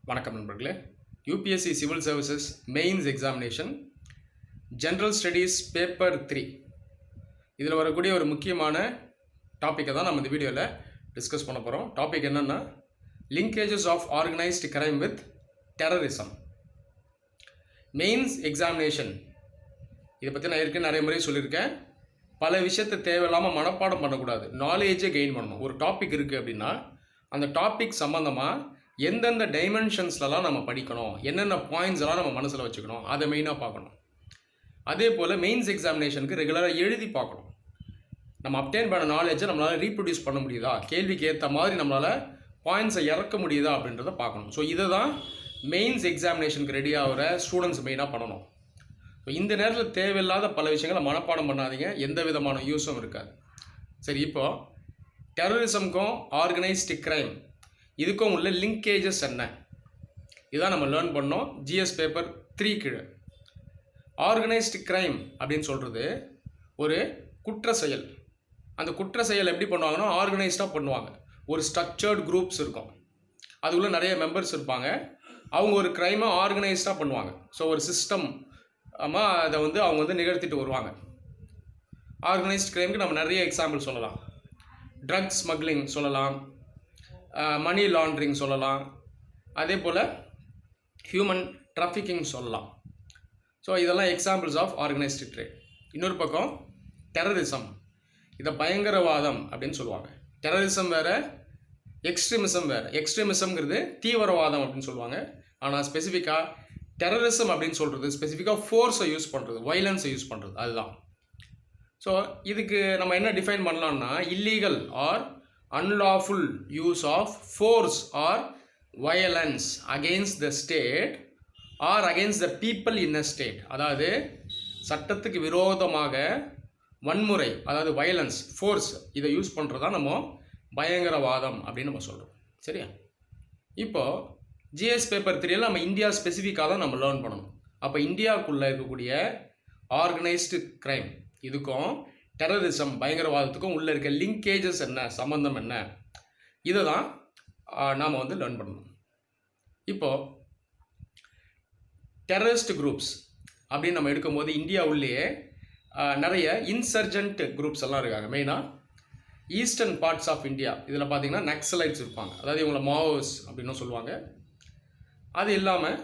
வணக்கம் நண்பர்களே. UPSC civil services mains examination general studies paper 3 இதில் வரக்கூடிய ஒரு முக்கியமான டாப்பிக்கை தான் நம்ம இந்த வீடியோவில் டிஸ்கஸ் பண்ண போகிறோம். டாபிக் என்னென்னா linkages of organised crime with terrorism. Mains examination இதை பற்றி நான் ஏற்கனவே நிறைய முறை சொல்லியிருக்கேன். பல விஷயத்தை தேவையில்லாமல் மனப்பாடம் பண்ணக்கூடாது, நாலேஜை கெயின் பண்ணணும். ஒரு டாபிக் இருக்குது அப்படின்னா அந்த டாபிக் சம்மந்தமாக எந்தெந்த டைமென்ஷன்ஸ்லாம் நம்ம படிக்கணும், என்னென்ன பாயிண்ட்ஸ் எல்லாம் நம்ம மனசில் வச்சுக்கணும், அதை மெயினாக பார்க்கணும். அதே போல் மெயின்ஸ் எக்ஸாமினேஷனுக்கு ரெகுலராக எழுதி பார்க்கணும். நம்ம அப்டெயின் பண்ண நாலேஜை நம்மளால் ரீப்ரொடியூஸ் பண்ண முடியுதா, கேள்விக்கு ஏற்ற மாதிரி நம்மளால் பாயிண்ட்ஸை இறக்க முடியுதா அப்படின்றத பார்க்கணும். ஸோ இதை தான் மெயின்ஸ் எக்ஸாமினேஷனுக்கு ரெடி ஆகிற ஸ்டூடெண்ட்ஸ் மெயினாக பண்ணணும். ஸோ இந்த நேரத்தில் தேவையில்லாத பல விஷயங்களை மனப்பாடம் பண்ணாதீங்க, எந்த விதமான யூஸும் இருக்காது. சரி, இப்போது டெரரிசம்க்கும் ஆர்கனைஸ்டு கிரைம் இதுக்கும் உள்ள லிங்கேஜஸ் என்ன, இதான் நம்ம லேர்ன் பண்ணோம் ஜிஎஸ் பேப்பர் 3 கீழே. ஆர்கனைஸ்டு கிரைம் அப்படின்னு சொல்கிறது ஒரு குற்ற செயல். அந்த குற்ற செயல் எப்படி பண்ணுவாங்கன்னா ஆர்கனைஸ்டாக பண்ணுவாங்க. ஒரு ஸ்ட்ரக்சர்டு குரூப்ஸ் இருக்கும், அதுக்குள்ளே நிறைய மெம்பர்ஸ் இருப்பாங்க. அவங்க ஒரு க்ரைமை ஆர்கனைஸ்டாக பண்ணுவாங்க. ஸோ ஒரு சிஸ்டம் அதை அவங்க நிகழ்த்திட்டு வருவாங்க. ஆர்கனைஸ்டு கிரைமுக்கு நம்ம நிறைய எக்ஸாம்பிள் சொல்லலாம். ட்ரக்ஸ் ஸ்மக்லிங் சொல்லலாம், மணி லாண்ட்ரிங் சொல்லலாம், அதே போல் ஹியூமன் ட்ராஃபிக்கிங் சொல்லலாம். ஸோ இதெல்லாம் எக்ஸாம்பிள்ஸ் ஆஃப் ஆர்கனைஸ்டு கிரைம். இன்னொரு பக்கம் டெரரிசம், இதை பயங்கரவாதம் அப்படின்னு சொல்லுவாங்க. டெரரிசம் வேறு, எக்ஸ்ட்ரீமிசம் வேறு. எக்ஸ்ட்ரீமிசம்ங்கிறது தீவிரவாதம் அப்படின்னு சொல்லுவாங்க. ஆனால் ஸ்பெசிஃபிக்காக டெரரிசம் அப்படின்னு சொல்கிறது ஸ்பெசிஃபிக்காக ஃபோர்ஸை யூஸ் பண்ணுறது, வைலன்ஸை யூஸ் பண்ணுறது, அதுதான். ஸோ இதுக்கு நம்ம என்ன டிஃபைன் பண்ணலாம்னா illegal or unlawful use of force or violence against the state or against the people in a state. அதாவது சட்டத்துக்கு விரோதமாக வன்முறை, அதாவது வயலன்ஸ், ஃபோர்ஸ், இதை யூஸ் பண்ணுறதா நம்ம பயங்கரவாதம் அப்படின்னு நம்ம சொல்கிறோம். சரியா? இப்போது ஜிஎஸ் பேப்பர் 3 நம்ம இந்தியா ஸ்பெசிஃபிக்காக தான் நம்ம லேர்ன் பண்ணணும். அப்போ இந்தியாவுக்குள்ளே இருக்கக்கூடிய ஆர்கனைஸ்டு கிரைம் இதுக்கும் டெரரிசம் பயங்கரவாதத்துக்கும் உள்ளே இருக்க லிங்கேஜஸ் என்ன, சம்மந்தம் என்ன, இதை தான் நாம் லேர்ன் பண்ணணும். இப்போது டெரரிஸ்ட் குரூப்ஸ் அப்படின்னு நம்ம எடுக்கும்போது இந்தியாவுள்ளேயே நிறைய இன்சர்ஜென்ட் குரூப்ஸ் எல்லாம் இருக்காங்க. மெயினாக ஈஸ்டர்ன் பார்ட்ஸ் ஆஃப் இந்தியா, இதில் பார்த்தீங்கன்னா நக்சலைட்ஸ் இருப்பாங்க, அதாவது இவங்களை மாவோஸ் அப்படின்னு சொல்லுவாங்க. அது இல்லாமல்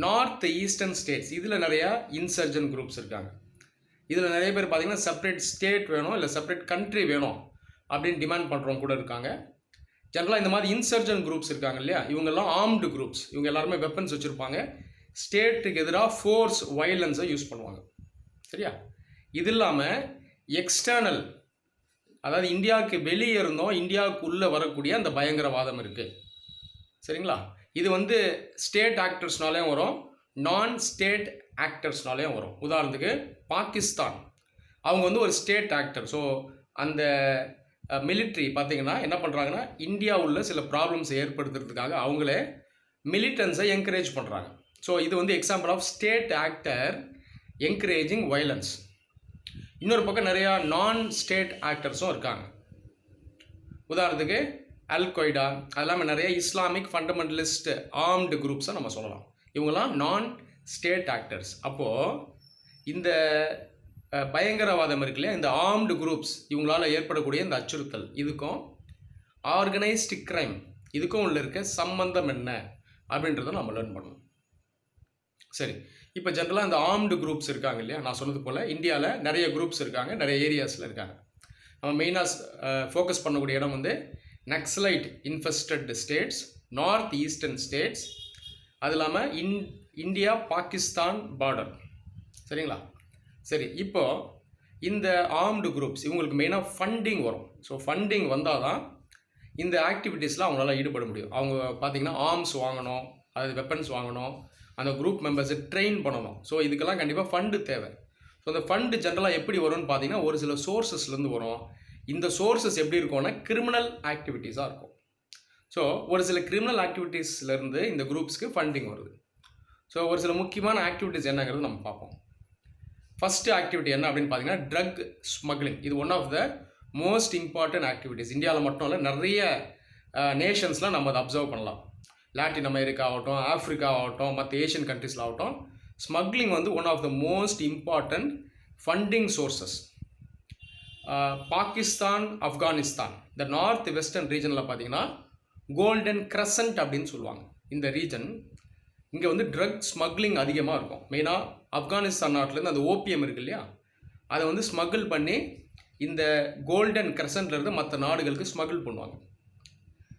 நார்த் ஈஸ்டர்ன் ஸ்டேட்ஸ், இதில் நிறையா இன்சர்ஜென்ட் குரூப்ஸ் இருக்காங்க. இதில் நிறைய பேர் பார்த்திங்கன்னா செப்பரேட் ஸ்டேட் வேணும், இல்லை செப்பரேட் கண்ட்ரி வேணும் அப்படின்னு டிமாண்ட் பண்ணுறவங்க கூட இருக்காங்க. ஜென்ரலாக இந்த மாதிரி இன்சர்ஜென்ட் குரூப்ஸ் இருக்காங்க இல்லையா, இவங்கெல்லாம் ஆர்ம்டு குரூப்ஸ். இவங்க எல்லாருமே வெப்பன்ஸ் வச்சுருப்பாங்க, ஸ்டேட்டுக்கு எதிராக ஃபோர்ஸ், வைலன்ஸை யூஸ் பண்ணுவாங்க. சரியா? இது இல்லாமல் எக்ஸ்டர்னல், அதாவது இந்தியாவுக்கு வெளியே இருந்தோம் இந்தியாவுக்கு உள்ளே வரக்கூடிய அந்த பயங்கரவாதம் இருக்குது. சரிங்களா? இது ஸ்டேட் ஆக்டர்ஸ்னாலேயும் வரும், நான் ஸ்டேட் ஆக்டர்ஸ்னாலேயும் வரும். உதாரணத்துக்கு பாகிஸ்தான், அவங்க ஒரு ஸ்டேட் ஆக்டர். ஸோ அந்த மிலிட்ரி பார்த்திங்கன்னா என்ன பண்ணுறாங்கன்னா இந்தியா உள்ள சில ப்ராப்ளம்ஸை ஏற்படுத்துறதுக்காக அவங்களே மிலிட்டன்ஸை என்கரேஜ் பண்ணுறாங்க. ஸோ இது example of state actor encouraging violence. இன்னொரு பக்கம் நிறையா நான் ஸ்டேட் ஆக்டர்ஸும் இருக்காங்க. உதாரணத்துக்கு அல் கொய்டா, அது இல்லாமல் நிறைய இஸ்லாமிக் ஃபண்டமெண்டலிஸ்ட் ஆர்ம்டு குரூப்ஸை நம்ம சொல்லலாம். இவங்கெல்லாம் நான் ஸ்டேட் ஆக்டர்ஸ். அப்போது இந்த பயங்கரவாதம் இருக்குல்ல, இந்த ஆர்ம்டு குரூப்ஸ் இவங்களால் ஏற்படக்கூடிய இந்த அச்சுறுத்தல், இதுக்கும் ஆர்கனைஸ்டு கிரைம் இதுக்கும் உள்ள இருக்க சம்பந்தம் என்ன அப்படின்றத நம்ம லேர்ன் பண்ணணும். சரி, இப்போ ஜென்ரலாக இந்த ஆர்ம்டு குரூப்ஸ் இருக்காங்க இல்லையா, நான் சொன்னது போல் இந்தியாவில் நிறைய குரூப்ஸ் இருக்காங்க, நிறைய ஏரியாஸில் இருக்காங்க. நம்ம மெயினாக ஃபோக்கஸ் பண்ணக்கூடிய இடம் Naxalite infested states, north eastern states, அது இல்லாமல் இந்தியா பாகிஸ்தான் பார்டர். சரிங்களா? சரி, இப்போது இந்த ஆர்ம்டு குரூப்ஸ் இவங்களுக்கு மெயினாக ஃபண்டிங் வரும். ஸோ ஃபண்டிங் வந்தால் தான் இந்த ஆக்டிவிட்டீஸில் அவங்களால ஈடுபட முடியும். அவங்க பார்த்திங்கன்னா ஆர்ம்ஸ் வாங்கணும், அதாவது வெப்பன்ஸ் வாங்கணும், அந்த குரூப் மெம்பர்ஸை ட்ரெயின் பண்ணணும். ஸோ இதுக்கெல்லாம் கண்டிப்பாக ஃபண்டு தேவை. ஸோ அந்த ஃபண்டு ஜென்ரலாக எப்படி வரும்னு பார்த்தீங்கன்னா ஒரு சில சோர்ஸஸ்லேருந்து வரும். இந்த சோர்ஸஸ் எப்படி இருக்கும்னா கிரிமினல் ஆக்டிவிட்டீஸாக இருக்கும். ஸோ ஒரு சில கிரிமினல் ஆக்டிவிட்டீஸ்லேருந்து இந்த குரூப்ஸ்க்கு ஃபண்டிங் வருது. ஸோ ஒரு சில முக்கியமான ஆக்டிவிட்டீஸ் என்னங்கிறது நம்ம பார்ப்போம். ஃபஸ்ட்டு ஆக்டிவிட்டி என்ன அப்படின்னு பார்த்தீங்கன்னா ட்ரக் ஸ்மக்லிங். இது one of the most important activities. இந்தியாவில் மட்டும் இல்லை, நிறைய நேஷன்ஸில் நம்ம அதை அப்சர்வ் பண்ணலாம். லாட்டின் அமெரிக்கா ஆகட்டும், ஆஃப்ரிக்கா ஆகட்டும், மற்ற ஏஷியன் கண்ட்ரீஸில் ஆகட்டும், ஸ்மக்லிங் வந்து one of the most important funding sources. Pakistan, Afghanistan, இந்த நார்த் வெஸ்டர்ன் ரீஜனில் பார்த்தீங்கன்னா கோல்டன் கிரசன்ட் அப்படின்னு சொல்லுவாங்க. இந்த ரீஜன் இங்கே வந்து ட்ரக் ஸ்மக்லிங் அதிகமாக இருக்கும். மெயினாக ஆப்கானிஸ்தான் நாட்டிலேருந்து அந்த ஓபிஎம் இருக்கு இல்லையா, அதை வந்து ஸ்மகிள் பண்ணி இந்த கோல்டன் கிரசன்ட்லேருந்து மற்ற நாடுகளுக்கு ஸ்மகிள் பண்ணுவாங்க.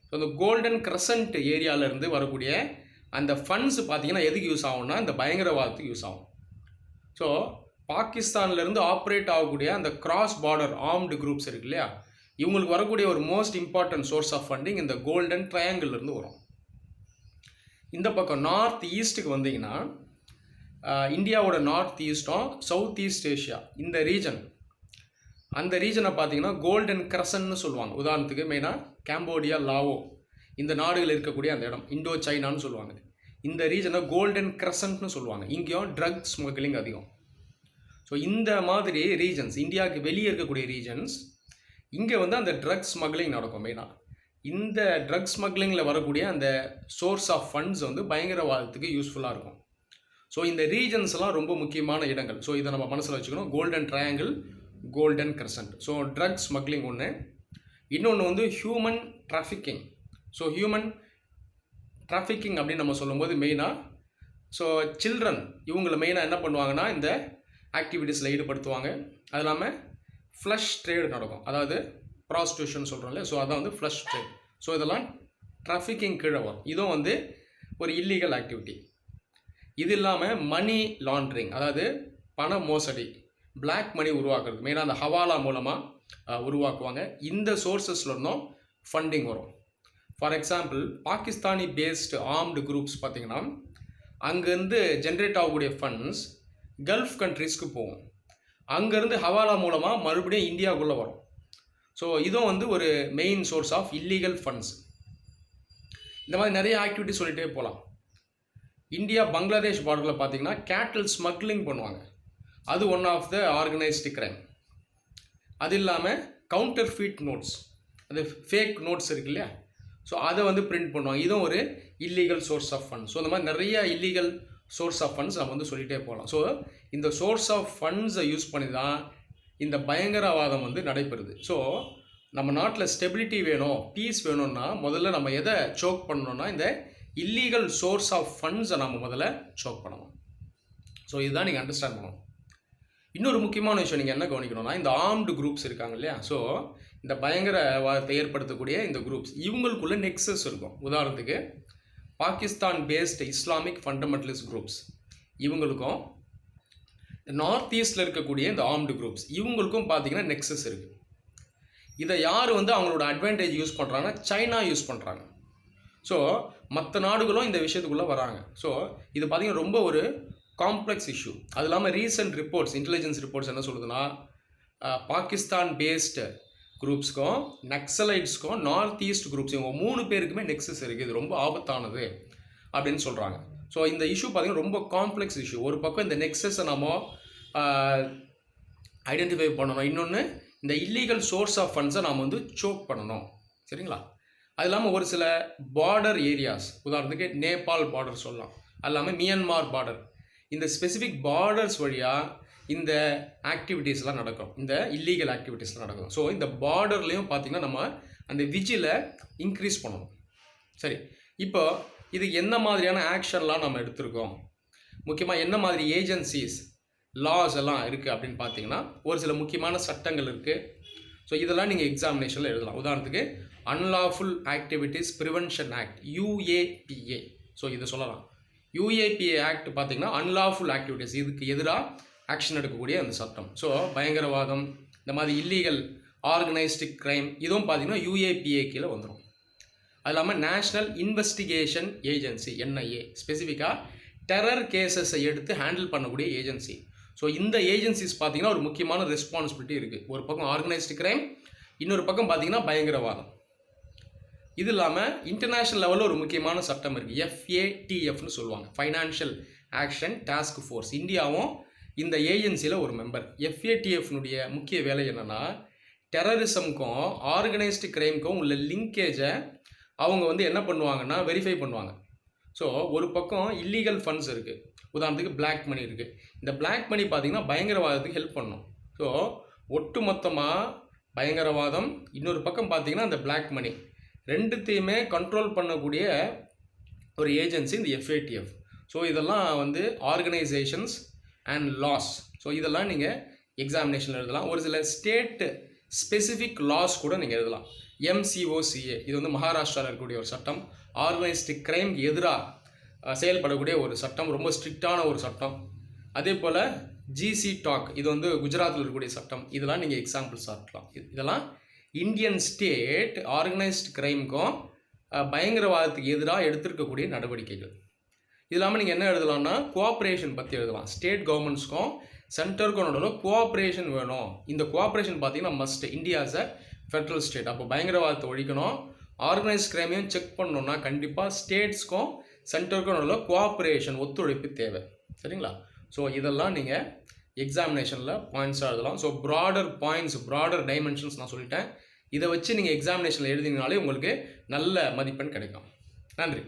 ஸோ அந்த கோல்டன் கிரசன்ட் ஏரியாவிலேருந்து வரக்கூடிய அந்த ஃபண்ட்ஸ் பார்த்தீங்கன்னா எதுக்கு யூஸ் ஆகும்னா இந்த பயங்கரவாதத்துக்கு யூஸ் ஆகும். ஸோ பாகிஸ்தான்லேருந்து ஆப்ரேட் ஆகக்கூடிய அந்த கிராஸ் பார்டர் ஆர்ம்டு குரூப்ஸ் இருக்கு இல்லையா, இவங்களுக்கு வரக்கூடிய ஒரு most important source of funding இந்த கோல்டன் ட்ரையாங்கிள்லேருந்து வரும். இந்த பக்கம் நார்த் ஈஸ்ட்டுக்கு வந்தீங்கன்னா இந்தியாவோட நார்த் ஈஸ்ட்டும் சவுத் ஈஸ்ட் ஏஷியா இந்த ரீஜன், அந்த ரீஜனை பார்த்தீங்கன்னா கோல்டன் கிரசன்னு சொல்லுவாங்க. உதாரணத்துக்கு மெயினாக கேம்போடியா, லாவோ இந்த நாடுகள் இருக்கக்கூடிய அந்த இடம் இண்டோ சைனான்னு சொல்லுவாங்க. இந்த ரீஜனை கோல்டன் கிரசன்ட்னு சொல்லுவாங்க. இங்கேயும் ட்ரக் ஸ்மக்லிங் அதிகம். ஸோ இந்த மாதிரி ரீஜன்ஸ், இந்தியாவுக்கு வெளியே இருக்கக்கூடிய ரீஜன்ஸ், இங்கே வந்து அந்த ட்ரக் ஸ்மக்லிங் நடக்கும். மெயினாக இந்த ட்ரக் ஸ்மக்லிங்கில் வரக்கூடிய அந்த சோர்ஸ் ஆஃப் ஃபண்ட்ஸ் வந்து பயங்கரவாதத்துக்கு யூஸ்ஃபுல்லாக இருக்கும். ஸோ இந்த ரீஜன்ஸ்லாம் ரொம்ப முக்கியமான இடங்கள். ஸோ இதை நம்ம மனசில் வச்சுக்கணும். Golden triangle, golden crescent. So drug smuggling ஒன்று. இன்னொன்று வந்து human trafficking. So human trafficking அப்படின்னு நம்ம சொல்லும்போது மெயினாக ஸோ சில்ட்ரன் இவங்களை மெயினாக என்ன பண்ணுவாங்கன்னா இந்த ஆக்டிவிட்டீஸில் ஈடுபடுத்துவாங்க. அது இல்லாமல் ஃப்ளஷ் ட்ரேடு நடக்கும். அதாவது ப்ராஸ்டியூஷன் சொல்கிறோம்ல, ஸோ அதான் வந்து ஃப்ளஷ் ட்ரேட். ஸோ இதெல்லாம் டிராஃபிக்கிங் கீழே வரும். இதுவும் வந்து ஒரு இல்லீகல் ஆக்டிவிட்டி. இது இல்லாமல் மணி லாண்ட்ரிங், அதாவது பண மோசடி, பிளாக் மணி உருவாக்குறது, மெயினாக அந்த ஹவாலா மூலமாக உருவாக்குவாங்க. இந்த சோர்ஸஸில் இருந்தும் ஃபண்டிங் வரும். For example Pakistani based armed groups பார்த்திங்கன்னா அங்கேருந்து ஜென்ரேட் ஆகக்கூடிய ஃபண்ட்ஸ் கல்ஃப் கண்ட்ரீஸ்க்கு போகும். அங்கேருந்து ஹவாலா மூலமாக மறுபடியும் இந்தியாவுக்குள்ளே வரும். ஸோ இதுவும் வந்து ஒரு main source of illegal funds. இந்த மாதிரி நிறைய ஆக்டிவிட்டி சொல்லிகிட்டே போகலாம். இந்தியா பங்களாதேஷ் பார்டரில் பார்த்திங்கன்னா கேட்டில் ஸ்மக்லிங் பண்ணுவாங்க. அது one of the organised crime. அது இல்லாமல் கவுண்டர் ஃபீட் நோட்ஸ், அது ஃபேக் நோட்ஸ் இருக்கு இல்லையா, ஸோ அதை வந்து பிரிண்ட் பண்ணுவாங்க. இதுவும் ஒரு illegal source of fund. So இந்த மாதிரி நிறைய இல்லீகல் சோர்ஸ் ஆஃப் ஃபண்ட்ஸ் நம்ம வந்து சொல்லிகிட்டே போகலாம். ஸோ இந்த சோர்ஸ் ஆஃப் ஃபண்ட்ஸை யூஸ் பண்ணி தான் இந்த பயங்கரவாதம் வந்து நடைபெறுது. ஸோ நம்ம நாட்டில் ஸ்டெபிலிட்டி வேணும், பீஸ் வேணும்னா முதல்ல நம்ம எதை சோக் பண்ணணும்னா இந்த இல்லீகல் சோர்ஸ் ஆஃப் ஃபண்ட்ஸை நம்ம முதல்ல சோக் பண்ணணும். ஸோ இதுதான் நீங்கள் அண்டர்ஸ்டாண்ட் பண்ணணும். இன்னொரு முக்கியமான விஷயம் நீங்கள் என்ன கவனிக்கணும்னா இந்த ஆர்ம்டு குரூப்ஸ் இருக்காங்க இல்லையா, ஸோ இந்த பயங்கரவாதத்தை ஏற்படுத்தக்கூடிய இந்த குரூப்ஸ் இவங்களுக்குள்ள நெக்ஸஸ் இருக்கும். உதாரணத்துக்கு Pakistan based Islamic fundamentalist groups இவங்களுக்கும் நார்த் ஈஸ்டில் இருக்கக்கூடிய இந்த ஆர்ம்டு குரூப்ஸ் இவங்களுக்கும் பார்த்தீங்கன்னா நெக்ஸஸ் இருக்குது. இதை யார் வந்து அவங்களோட அட்வான்டேஜ் யூஸ் பண்ணுறாங்கன்னா சைனா யூஸ் பண்ணுறாங்க. ஸோ மற்ற நாடுகளும் இந்த விஷயத்துக்குள்ளே வராங்க. ஸோ இது பார்த்திங்கன்னா ரொம்ப ஒரு காம்ப்ளெக்ஸ் இஷ்யூ. அது இல்லாமல் ரீசெண்ட் ரிப்போர்ட்ஸ், இன்டெலிஜென்ஸ் ரிப்போர்ட்ஸ் என்ன சொல்லுதுன்னா பாகிஸ்தான் பேஸ்டு குரூப்ஸ்க்கும் நக்சலைட்ஸ்க்கும் நார்த் ஈஸ்ட் குரூப்ஸ் இவங்க 3 பேருக்குமே நெக்ஸஸ் இருக்குது. இது ரொம்ப ஆபத்தானது அப்படின்னு சொல்கிறாங்க. ஸோ இந்த இஷ்யூ பார்த்திங்கன்னா ரொம்ப காம்ப்ளெக்ஸ் இஷ்யூ. ஒரு பக்கம் இந்த நெக்ஸஸை நம்ம ஐடென்டிஃபை பண்ணணும், இன்னொன்று இந்த இல்லீகல் சோர்ஸ் ஆஃப் ஃபண்ட்ஸை நாம் வந்து சோக் பண்ணணும். சரிங்களா? அது இல்லாமல் ஒரு சில பார்டர் ஏரியாஸ், உதாரணத்துக்கு நேபாள் பார்டர் சொல்லலாம், அது இல்லாமல் மியான்மார் பார்டர், இந்த ஸ்பெசிஃபிக் பார்டர்ஸ் வழியாக இந்த ஆக்டிவிட்டீஸ்லாம் நடக்கும், இந்த இல்லீகல் ஆக்டிவிட்டீஸ்லாம் நடக்கும். ஸோ இந்த பார்டர்லேயும் பார்த்திங்கன்னா நம்ம அந்த விஜிலை இன்க்ரீஸ் பண்ணணும். சரி, இப்போ இது என்ன மாதிரியான ஆக்ஷன்லாம் நம்ம எடுத்திருக்கோம், முக்கியமாக என்ன மாதிரி ஏஜென்சிஸ், லாஸ் எல்லாம் இருக்குது அப்படின்னு பார்த்தீங்கன்னா ஒரு சில முக்கியமான சட்டங்கள் இருக்குது. ஸோ இதெல்லாம் நீங்கள் எக்ஸாமினேஷனில் எழுதலாம். உதாரணத்துக்கு unlawful activities prevention act, UAPA. So இதை சொல்லலாம். UAPA ஆக்ட் பார்த்திங்கன்னா அன்லாஃபுல் ஆக்டிவிட்டீஸ், இதுக்கு எதிராக ஆக்ஷன் எடுக்கக்கூடிய அந்த சட்டம். ஸோ பயங்கரவாதம், இந்த மாதிரி இல்லீகல் ஆர்கனைஸ்டு கிரைம் இதுவும் பார்த்திங்கன்னா UAPA கீழே வந்துடும். அது இல்லாமல் நேஷ்னல் இன்வெஸ்டிகேஷன் ஏஜென்சி, NIA, ஸ்பெசிஃபிக்காக டெரர் கேசஸை எடுத்து ஹேண்டில் பண்ணக்கூடிய ஏஜென்சி. ஸோ இந்த ஏஜென்சிஸ் பார்த்திங்கன்னா ஒரு முக்கியமான ரெஸ்பான்சிபிலிட்டி இருக்குது. ஒரு பக்கம் ஆர்கனைஸ்டு கிரைம், இன்னொரு பக்கம் பார்த்திங்கன்னா பயங்கரவாதம். இது இல்லாமல் இன்டர்நேஷ்னல் லெவலில் ஒரு முக்கியமான சட்டம் இருக்குது, FATFன்னு சொல்லுவாங்க, ஃபைனான்ஷியல் ஆக்ஷன் டாஸ்க் ஃபோர்ஸ். இந்தியாவும் இந்த ஏஜென்சியில் ஒரு மெம்பர். FATFனுடைய முக்கிய வேலை என்னென்னா டெரரிசம்க்கும் ஆர்கனைஸ்டு கிரைமுக்கும் உள்ள லிங்கேஜை அவங்க வந்து என்ன பண்ணுவாங்கன்னா வெரிஃபை பண்ணுவாங்க. ஸோ ஒரு பக்கம் இல்லீகல் ஃபண்ட்ஸ் இருக்குது, உதாரணத்துக்கு பிளாக் மணி இருக்குது. இந்த பிளாக் மணி பார்த்திங்கன்னா பயங்கரவாதத்துக்கு ஹெல்ப் பண்ணும். ஸோ ஒட்டு மொத்தமாக பயங்கரவாதம், இன்னொரு பக்கம் பார்த்திங்கன்னா அந்த பிளாக் மணி ரெண்டுத்தையுமே கண்ட்ரோல் பண்ணக்கூடிய ஒரு ஏஜென்சி இந்த FATF. ஸோ இதெல்லாம் வந்து ஆர்கனைசேஷன்ஸ் அண்ட் லாஸ். ஸோ இதெல்லாம் நீங்கள் எக்ஸாமினேஷன் எழுதலாம். ஒரு சில ஸ்டேட் ஸ்பெசிஃபிக் லாஸ் கூட நீங்கள் எழுதலாம். MCOCA இது வந்து மகாராஷ்டிராவில் இருக்கக்கூடிய ஒரு சட்டம். ஆர்கனைஸ்டு கிரைம்க்கு எதிராக செயல்படக்கூடிய ஒரு சட்டம், ரொம்ப ஸ்ட்ரிக்டான ஒரு சட்டம். அதே போல் GC டாக் இது வந்து குஜராத்தில் இருக்கக்கூடிய சட்டம். இதெல்லாம் நீங்கள் எக்ஸாம்பிள்ஸ் ஆக்கலாம். இதெல்லாம் இந்தியன் ஸ்டேட் ஆர்கனைஸ்டு கிரைமுக்கும் பயங்கரவாதத்துக்கு எதிராக எடுத்திருக்கக்கூடிய நடவடிக்கைகள். இது இல்லாமல் நீங்கள் என்ன எழுதலாம்னா கோஆப்ரேஷன் பற்றி எழுதலாம். ஸ்டேட் கவர்மெண்ட்ஸ்க்கும் சென்டருக்கும் நடுவில் கோஆப்ரேஷன் வேணும். இந்த கோஆப்ரேஷன் பார்த்தீங்கன்னா must. India is a Federal state. அப்போ பயங்கரவாதத்தை ஒழிக்கணும், ஆர்கனைஸ்ட் கிரைமையும் செக் பண்ணணும்னா கண்டிப்பாக ஸ்டேட்ஸ்க்கும் சென்டருக்கும் நடுவில் கோஆப்ரேஷன், ஒத்துழைப்பு தேவை. சரிங்களா? ஸோ இதெல்லாம் நீங்கள் எக்ஸாமினேஷனில் பாயிண்ட்ஸாக எழுதலாம். So broader points, broader dimensions நான் சொல்லிட்டேன். இதை வச்சு நீங்கள் எக்ஸாமினேஷனில் எழுதினாலே உங்களுக்கு நல்ல மதிப்பெண் கிடைக்கும். நன்றி.